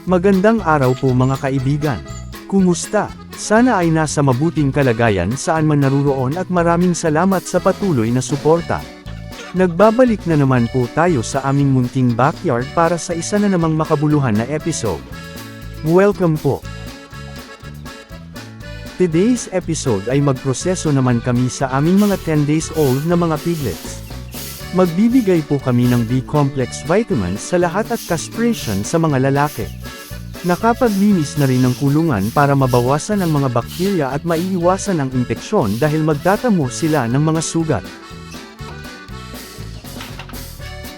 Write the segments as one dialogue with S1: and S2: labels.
S1: Magandang araw po mga kaibigan. Kumusta? Sana ay nasa mabuting kalagayan saan man naruroon at maraming salamat sa patuloy na suporta. Nagbabalik na naman po tayo sa aming munting backyard para sa isa na namang makabuluhan na episode. Welcome po! Today's episode ay magproseso naman kami sa aming mga 10 days old na mga piglets. Magbibigay po kami ng B-complex vitamins sa lahat at castration sa mga lalaki. Nakapaglinis na rin ng kulungan para mabawasan ang mga bakterya at maiiwasan ang impeksyon dahil magtatamo sila ng mga sugat.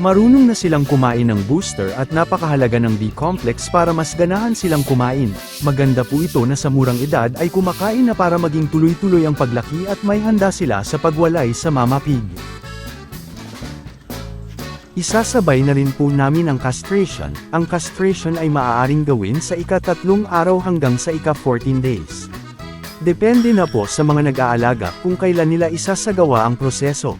S1: Marunong na silang kumain ng booster at napakahalaga ng B-complex para mas ganahan silang kumain. Maganda po ito na sa murang edad ay kumakain na para maging tuloy-tuloy ang paglaki at may handa sila sa pagwalay sa mama pig. Isasabay na rin po namin ang castration. Ang castration ay maaaring gawin sa ika-3 araw hanggang sa ika-14 days. Depende na po sa mga nag-aalaga kung kailan nila isasagawa ang proseso.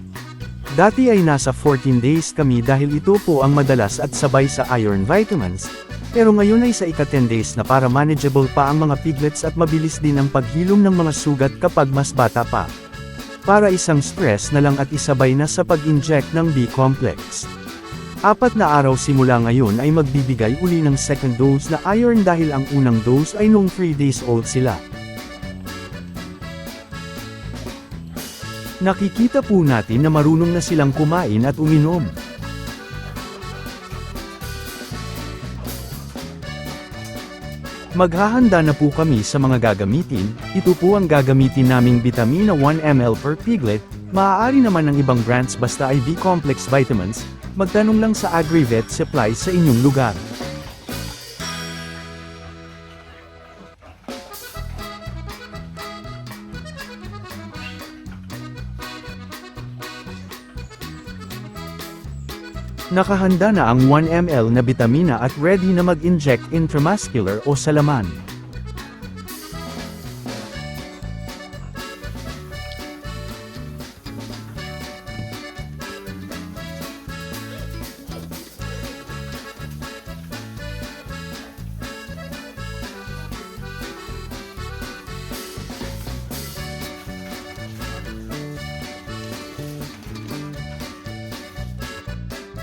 S1: Dati ay nasa 14 days kami dahil ito po ang madalas at sabay sa iron vitamins, pero ngayon ay sa ika-10 days na para manageable pa ang mga piglets at mabilis din ang paghilom ng mga sugat kapag mas bata pa. Para isang stress na lang at isabay na sa pag-inject ng B-complex. 4 na araw simula ngayon ay magbibigay uli ng second dose na iron dahil ang unang dose ay noong 3 days old sila. Nakikita po natin na marunong na silang kumain at uminom. Maghahanda na po kami sa mga gagamitin. Ito po ang gagamitin naming vitamina 1 ml per piglet. Maaari naman ng ibang brands basta ay B-complex vitamins. Magtanong lang sa AgriVet Supplies sa inyong lugar. Nakahanda na ang 1 ml na bitamina at ready na mag-inject intramuscular o sa laman.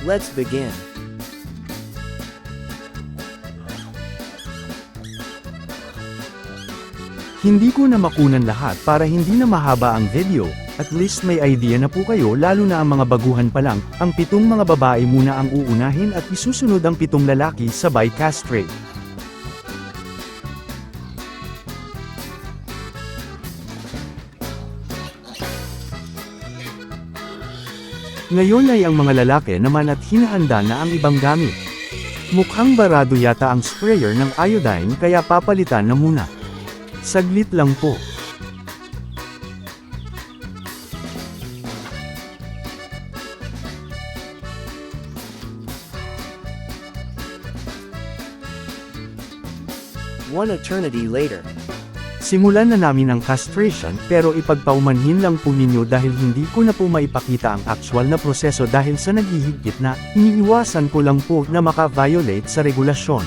S2: Let's begin.
S1: Hindi ko na makunan lahat para hindi na mahaba ang video, at least may idea na po kayo lalo na ang mga baguhan pa lang, ang 7 mga babae muna ang uunahin at isusunod ang 7 lalaki sabay castrate. Ngayon ay ang mga lalaki naman at hinahanda na ang ibang gamit. Mukhang barado yata ang sprayer ng iodine kaya papalitan na muna. Saglit lang po.
S2: One eternity later.
S1: Simulan na namin ang castration pero ipagpaumanhin lang po ninyo dahil hindi ko na po maipakita ang actual na proseso dahil sa naghihigit na, iniiwasan ko lang po na maka-violate sa regulasyon.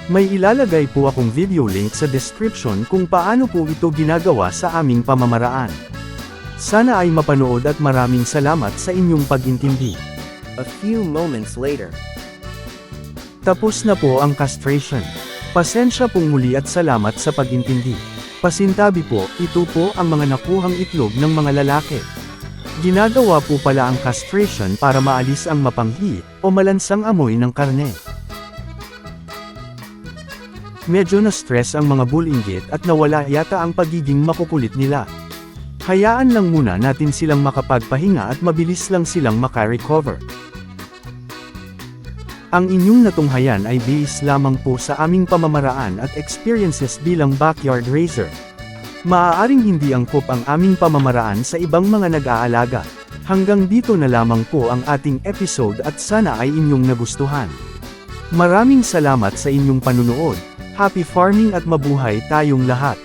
S1: May ilalagay po akong video link sa description kung paano po ito ginagawa sa aming pamamaraan. Sana ay mapanood at maraming salamat sa inyong pag-intindi.
S2: A few moments later.
S1: Tapos na po ang castration. Pasensya pong muli at salamat sa pag-intindi. Pasintabi po, ito po ang mga nakuhang itlog ng mga lalaki. Ginagawa po pala ang castration para maalis ang mapanghi o malansang amoy ng karne. Medyo na-stress ang mga bull inggit at nawala yata ang pagiging makukulit nila. Hayaan lang muna natin silang makapagpahinga at mabilis lang silang makarecover. Ang inyong natunghayan ay based lamang po sa aming pamamaraan at experiences bilang backyard raiser. Maaaring hindi angkop ang aming pamamaraan sa ibang mga nag-aalaga. Hanggang dito na lamang po ang ating episode at sana ay inyong nagustuhan. Maraming salamat sa inyong panunood. Happy farming at mabuhay tayong lahat!